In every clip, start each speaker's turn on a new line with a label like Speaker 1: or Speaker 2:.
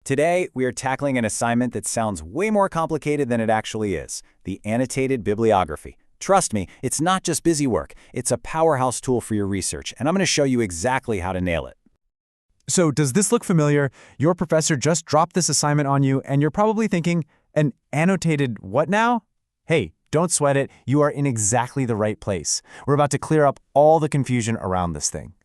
Speaker 1: Today, we are tackling an assignment that sounds way more complicated than it actually is, the Annotated Bibliography. Trust me, it's not just busy work, it's a powerhouse tool for your research, and I'm going to show you exactly how to nail it.
Speaker 2: So does this look familiar? Your professor just dropped this assignment on you, and you're probably thinking, an annotated what now? Hey, don't sweat it. You are in exactly the right place. We're about to clear up all the confusion around this thing.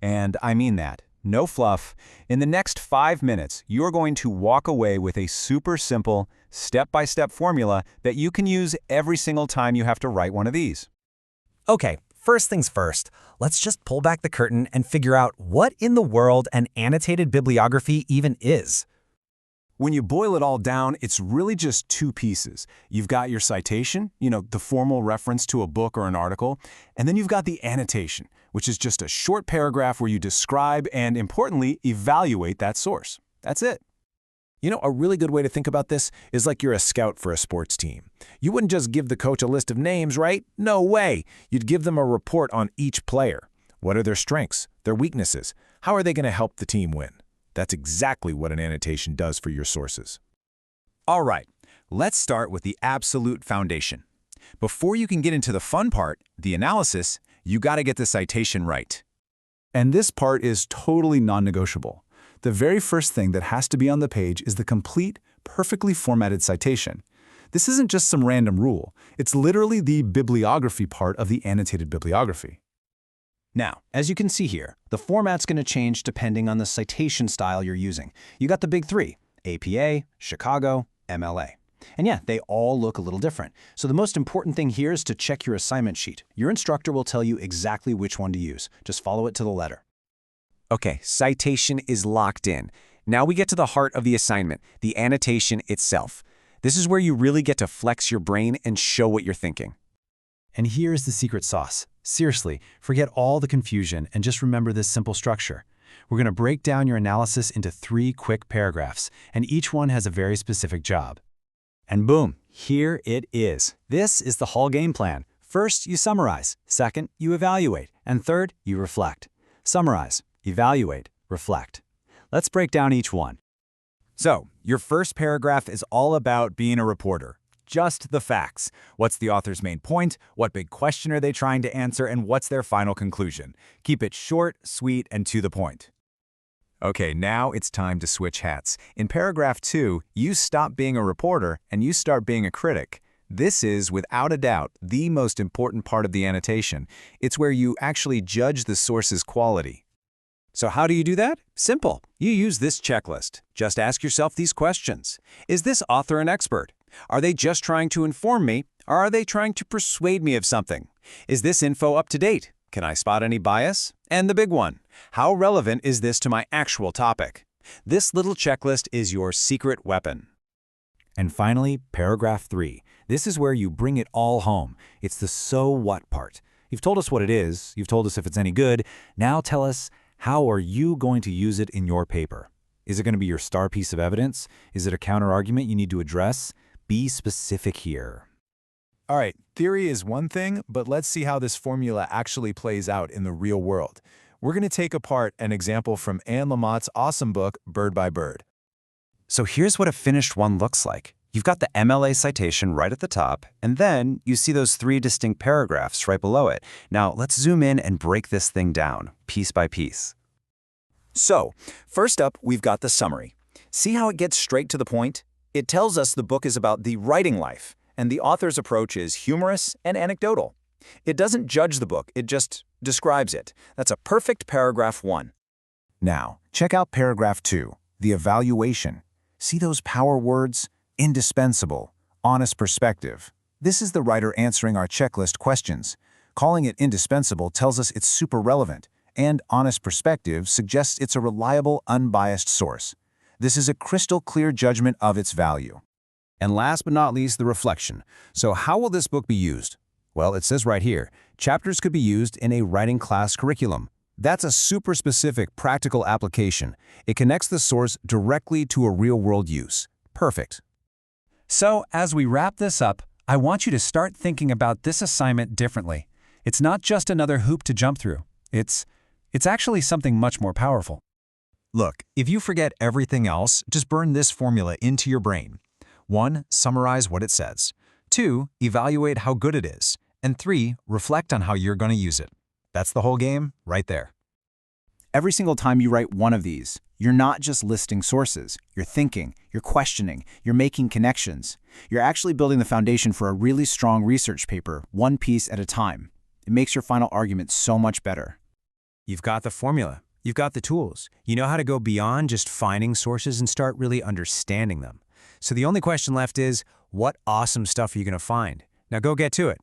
Speaker 1: And I mean that. No fluff. In the next 5 minutes, you're going to walk away with a super simple, step-by-step formula that you can use every single time you have to write one of these.
Speaker 3: Okay, first things first, let's just pull back the curtain and figure out what in the world an annotated bibliography even is.
Speaker 4: When you boil it all down, it's really just two pieces. You've got your citation, the formal reference to a book or an article, and then you've got the annotation, which is just a short paragraph where you describe and, importantly, evaluate that source. That's it.
Speaker 5: A really good way to think about this is like you're a scout for a sports team. You wouldn't just give the coach a list of names, right? No way. You'd give them a report on each player. What are their strengths, their weaknesses? How are they going to help the team win? That's exactly what an annotation does for your sources.
Speaker 1: All right, let's start with the absolute foundation. Before you can get into the fun part, the analysis, you got to get the citation right.
Speaker 2: And this part is totally non-negotiable. The very first thing that has to be on the page is the complete, perfectly formatted citation. This isn't just some random rule. It's literally the bibliography part of the annotated bibliography.
Speaker 1: Now, as you can see here, the format's going to change depending on the citation style you're using. You got the big three, APA, Chicago, MLA. And yeah, they all look a little different. So the most important thing here is to check your assignment sheet. Your instructor will tell you exactly which one to use. Just follow it to the letter.
Speaker 6: Okay, citation is locked in. Now we get to the heart of the assignment, the annotation itself. This is where you really get to flex your brain and show what you're thinking.
Speaker 3: And here's the secret sauce. Seriously, forget all the confusion and just remember this simple structure. We're going to break down your analysis into 3 quick paragraphs, and each one has a very specific job.
Speaker 1: And boom, here it is. This is the whole game plan. First, you summarize. Second, you evaluate. And third, you reflect. Summarize, evaluate, reflect. Let's break down each one. So, your first paragraph is all about being a reporter. Just the facts. What's the author's main point? What big question are they trying to answer? And what's their final conclusion? Keep it short, sweet, and to the point. Okay, now it's time to switch hats. In paragraph 2, you stop being a reporter and you start being a critic. This is, without a doubt, the most important part of the annotation. It's where you actually judge the source's quality. So how do you do that? Simple. You use this checklist. Just ask yourself these questions. Is this author an expert? Are they just trying to inform me, or are they trying to persuade me of something? Is this info up to date? Can I spot any bias? And the big one, how relevant is this to my actual topic? This little checklist is your secret weapon. And finally, paragraph 3. This is where you bring it all home. It's the so what part. You've told us what it is. You've told us if it's any good. Now tell us, how are you going to use it in your paper? Is it going to be your star piece of evidence? Is it a counter-argument you need to address? Be specific here.
Speaker 5: All right, theory is one thing, but let's see how this formula actually plays out in the real world. We're going to take apart an example from Anne Lamott's awesome book, Bird by Bird.
Speaker 1: So here's what a finished one looks like. You've got the MLA citation right at the top, and then you see those 3 distinct paragraphs right below it. Now let's zoom in and break this thing down, piece by piece. So, first up, we've got the summary. See how it gets straight to the point? It tells us the book is about the writing life, and the author's approach is humorous and anecdotal. It doesn't judge the book, it just describes it. That's a perfect paragraph 1.
Speaker 4: Now, check out paragraph 2, the evaluation. See those power words? Indispensable, honest perspective. This is the writer answering our checklist questions. Calling it indispensable tells us it's super relevant, and honest perspective suggests it's a reliable, unbiased source. This is a crystal clear judgment of its value.
Speaker 1: And last but not least, the reflection. So how will this book be used? Well, it says right here, chapters could be used in a writing class curriculum. That's a super specific practical application. It connects the source directly to a real-world use. Perfect. So, as we wrap this up, I want you to start thinking about this assignment differently. It's not just another hoop to jump through. It's actually something much more powerful.
Speaker 7: Look, if you forget everything else, just burn this formula into your brain. 1. Summarize what it says. 2. Evaluate how good it is. And 3. Reflect on how you're going to use it. That's the whole game right there.
Speaker 6: Every single time you write one of these, you're not just listing sources. You're thinking, you're questioning, you're making connections. You're actually building the foundation for a really strong research paper, one piece at a time. It makes your final argument so much better.
Speaker 3: You've got the formula. You've got the tools. You know how to go beyond just finding sources and start really understanding them. So the only question left is, what awesome stuff are you going to find? Now go get to it.